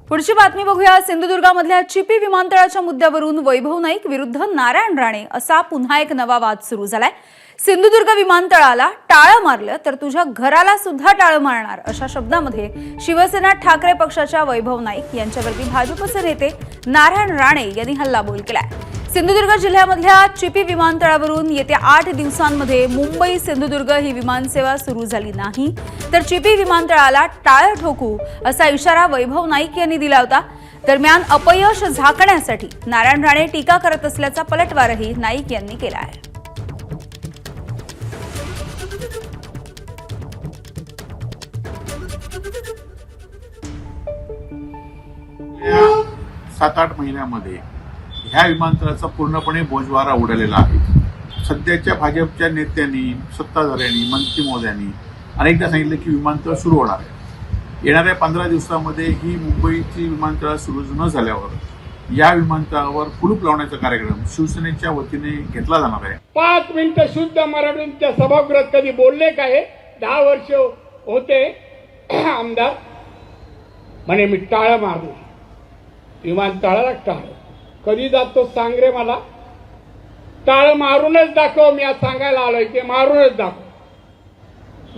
पुढची बातमी बघूया। सिंधुदुर्गामधल्या चिपी विमानतळाच्या मुद्द्यावरून वैभव नाईक विरुद्ध नारायण राणे असा पुन्हा एक नवा वाद सुरू झालाय। सिंधुदुर्ग विमानतळाला टाळं मारलं तर तुझ्या घराला सुद्धा टाळं मारणार अशा शब्दांमध्ये शिवसेना ठाकरे पक्षाच्या वैभव नाईक यांच्यावरती भाजपचे नेते नारायण राणे यांनी हल्लाबोल केलाय। सिंधुदुर्ग जिल्ह्यामधल्या चिपी विमानतळावरून येत्या 8 दिवसांमध्ये मुंबई सिंधुदुर्ग ही विमानसेवा सुरू झाली नाही तर चिपी विमानतळाला टाळं ठोकू असा इशारा वैभव नाईक यांनी दिला होता। दरम्यान अपयश झाकण्यासाठी नारायण राणे टीका करत असल्याचा पलटवारही नाईक यांनी केला आहे। 7-8 महिन्यामध्ये ह्या विमानतळाचा पूर्णपणे बोजवारा उडालेला आहे। सध्याच्या भाजपच्या नेत्यांनी, सत्ताधाऱ्यांनी, मंत्री महोदयांनी अनेकदा सांगितलं की विमानतळ सुरू होणार आहे। येणाऱ्या 15 दिवसांमध्ये ही मुंबईची विमानतळ सुरू न झाल्यावर या विमानतळावर कुलूप लावण्याचा कार्यक्रम शिवसेनेच्या वतीने घेतला जाणार आहे। 5 मिनिटं शुद्ध मराठीच्या सभागृहात कधी बोलले काय? 10 वर्ष होते आमदार म्हणे मी टाळं मारलं, विमानतळाला टाळं कधी जातो सांग रे मला? टाळं मारूनच दाखव, मी आज सांगायला आलोय की मारूनच दाखव।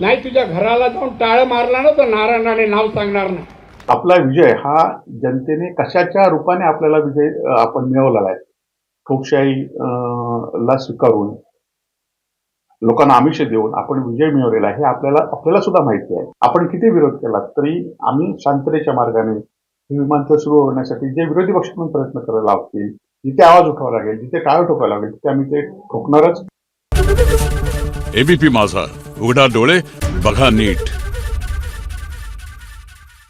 नाही तुझ्या घराला जाऊन टाळं मारला ना तर नारायणाने नाव सांगणार नाही। आपला विजय हा जनतेने कशाच्या रूपाने आपल्याला विजय आपण मिळवलेला आहे। ठोकशाही ला स्वीकारून लोकांना आमिष देऊन आपण विजय मिळवलेला आहे हे आपल्याला सुद्धा माहिती आहे। आपण किती विरोध केला तरी आम्ही शांततेच्या मार्गाने ही विमानतळ सुरू होण्यासाठी जे विरोधी पक्ष पण प्रयत्न करायला लागतील, जिथे आवाज उठवावा लागेल, जिथे टाळं ठोकायला लागेल तिथे आम्ही ते ठोकणारच। एबीपी माझा, उघडा डोळे बघा नीट।